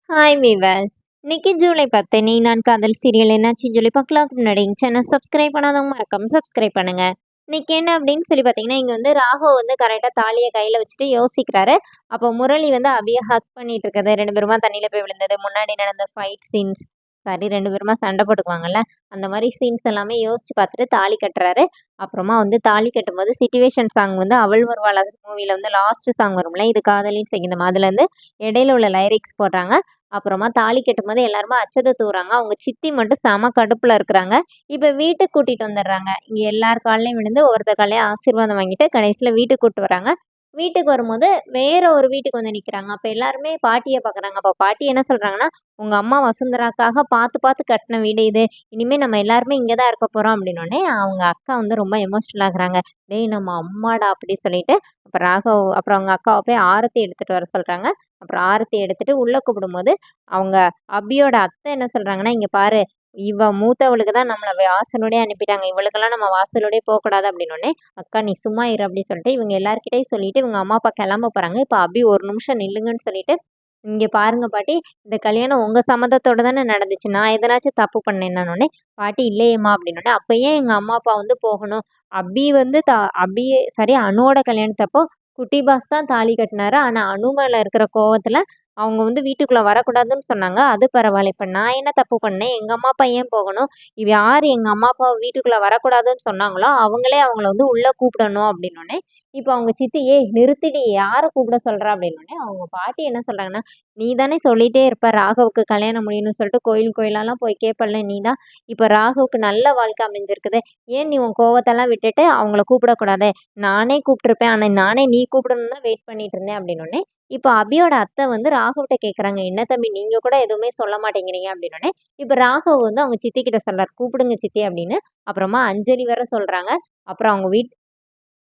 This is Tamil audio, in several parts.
Hi viewers. இன்னைக்கு ஜூலை 10 நீ நான் காதல் சீரியல் என்னாச்சு ஜூலை பார்க்கலாத்துக்கு முன்னாடி சேனல் சப்ஸ்கிரைப் பண்ணாதவங்க மறக்காம சப்ஸ்கிரைப் பண்ணுங்க. இன்னைக்கு என்ன அப்படின்னு சொல்லி பார்த்தீங்கன்னா, இங்க வந்து ராகவ் வந்து கரெக்டாக தாலியை கையில் வச்சுட்டு யோசிக்கிறாரு. அப்போ முரளி வந்து அபியை ஹக் பண்ணிட்டு இருக்கிறது, 2 பேருமா தண்ணியில் போய் விழுந்தது, முன்னாடி நடந்த ஃபைட் சீன்ஸ், சாரி 2 பேருமா சண்டை போட்டுக்குவாங்கல்ல, அந்த மாதிரி சீன்ஸ் எல்லாமே யோசிச்சு பார்த்துட்டு தாலி கட்டுறாரு. அப்புறமா வந்து தாலி கட்டும்போது சிச்சுவேஷன் சாங் வந்து அவள் வருவாள் மூவியில் வந்து லாஸ்ட் சாங் வரும்ல, இது காதலின் சங்கீதம், அதுலேருந்து இடையில உள்ள லைரிக்ஸ் போடுறாங்க. அப்புறமா தாலி கட்டும்போது எல்லாருமே அச்சதை தூவுறாங்க. அவங்க சித்தி மட்டும் செம கடுப்புல இருக்கிறாங்க. இப்ப வீட்டுக்கு கூட்டிட்டு வந்துடுறாங்க. இங்க எல்லார் கால்லயும் விழுந்து ஒருத்தர் கால்லயும் ஆசீர்வாதம் வாங்கிட்டு கடைசியில வீட்டுக்கு கூட்டு வராங்க. வீட்டுக்கு வரும்போது வேற ஒரு வீட்டுக்கு வந்து நிக்கிறாங்க. அப்ப எல்லாருமே பாட்டிய பாக்குறாங்க. அப்ப பாட்டி என்ன சொல்றாங்கன்னா, உங்க அம்மா வசுந்தராக்காக பார்த்து பார்த்து கட்டின வீடு இது. இனிமே நம்ம எல்லாருமே இங்க தான் இருக்க போறோம் அப்படின்னோடனே, அவங்க அக்கா வந்து ரொம்ப எமோஷனல் ஆகுறாங்க. டேய் நம்ம அம்மாடா அப்படி சொல்லிட்டு, அப்ப ராகவ் அப்புறம் அவங்க அக்காவை போய் ஆரத்தி எடுத்துட்டு வர சொல்றாங்க. அப்புறம் ஆரத்தி எடுத்துட்டு உள்ள கூப்பிடும்போது, அவங்க அபியோட அத்தை என்ன சொல்றாங்கன்னா, "இங்க பாரு, இவ மூத்தவளுக்கு தான் நம்மள வாசலோடயே அனுப்பிட்டாங்க. இவளுக்கெல்லாம் நம்ம வாசலோடயே போக்கூடாது" அப்படின்னோனே, "அக்கா நீ சும்மா இரு" அப்படின்னு சொல்லிட்டு இவங்க எல்லார்கிட்டயும் சொல்லிட்டு இவங்க அம்மா, அப்பா கிளம்ப போறாங்க. இப்ப அபி ஒரு நிமிஷம் நில்லுங்கன்னு சொல்லிட்டு, "இங்க பாருங்க பாட்டி, இந்த கல்யாணம் உங்க சம்மதத்தோட தானே நடந்துச்சு. நான் எதனாச்சும் தப்பு பண்ணேனான்னோனே" "பாட்டி இல்லையேம்மா" அப்படின்னோனே, "அப்ப ஏன் எங்க அம்மா, அப்பா வந்து போகணும்? அபி வந்து அபி சாரி அனுவோட கல்யாணத்தப்போ குட்டி பாஸ் தான் தாலி கட்டினாரு. ஆனா அனு மேல இருக்கிற கோவத்துல அவங்க வந்து வீட்டுக்குள்ள வரக்கூடாதுன்னு சொன்னாங்க. அது பரவாயில்ல. இப்ப நான் என்ன தப்பு பண்ணேன்? எங்க அம்மா, அப்பா ஏன் போகணும்? இவ யாரு எங்க அம்மா, அப்பாவ வீட்டுக்குள்ள வரக்கூடாதுன்னு சொன்னாங்களோ, அவங்களே அவங்கள வந்து உள்ள கூப்பிடணும் அப்படின்னோனே, இப்ப அவங்க சித்தி, "ஏய் நிறுத்துடி! யார கூப்பிட சொல்ற?" அப்படின்னோனே, அவங்க பாட்டி என்ன சொல்றாங்கன்னா, "நீ தானே சொல்லிட்டே இருப்ப ராகவுக்கு கல்யாணம் முடியணும்னு சொல்லிட்டு கோயில் கோயிலாலாம் போய் கேட்பல்ல நீ தான். இப்ப ராகவுக்கு நல்ல வாழ்க்கை அமைஞ்சிருக்குது. ஏன் நீ உன் கோவத்தெல்லாம் விட்டுட்டு அவங்கள கூப்பிடக்கூடாது? நானே கூப்பிட்டுருப்பேன். ஆனா நானே நீ கூப்பிடணும்னு தான் வெயிட் பண்ணிட்டு இருந்தேன்" அப்படின்னோனே, இப்ப அபியோட அத்தை வந்து ராகவ்ட்ட கேட்குறாங்க, "என்ன தம்பி நீங்க கூட எதுவுமே சொல்ல மாட்டேங்கிறீங்க" அப்படின்னோனே, இப்ப ராகவ் வந்து அவங்க சித்தி கிட்ட சொல்றாரு, "கூப்பிடுங்க சித்தி" அப்படின்னு. அப்புறமா அஞ்சலி வேற சொல்றாங்க. அப்புறம்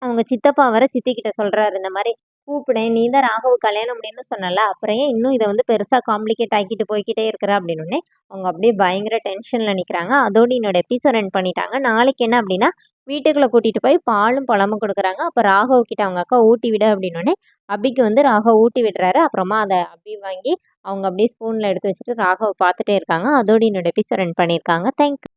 அவங்க சித்தப்பா வேற சித்தி கிட்ட சொல்றாரு, இந்த மாரி, "கூப்பிடேன். நீ தான் ராகவ கல்யாணம் முடியும்னு சொன்னல்ல. அப்புறம் ஏன் இன்னும் இத வந்து பெருசா காம்ப்ளிகேட் ஆக்கிட்டு போய்க்கிட்டே இருக்கிற?" அப்படின்னோனே, அவங்க அப்படியே பயங்கர டென்ஷன்ல நிக்கிறாங்க. அதோட என்னோட எபிசோட் எண்ட் பண்ணிட்டாங்க. நாளைக்கு என்ன அப்படின்னா, வீட்டுக்குள்ள கூட்டிட்டு போய் பாலும், பழமும் குடுக்குறாங்க. அப்ப ராகவ் கிட்ட அவங்க அக்கா ஊட்டி விடு அப்படின்னோனே, அபிக்கு வந்து ராகவ் ஊட்டி விடுறாரு. அப்புறமா அத அபி வாங்கி அவங்க அப்படியே ஸ்பூன்ல எடுத்து வச்சுட்டு ராகவ பார்த்துட்டே இருக்காங்க. அதோட என்னோட எபிசோட் எண்ட் பண்ணியிருக்காங்க. தேங்க்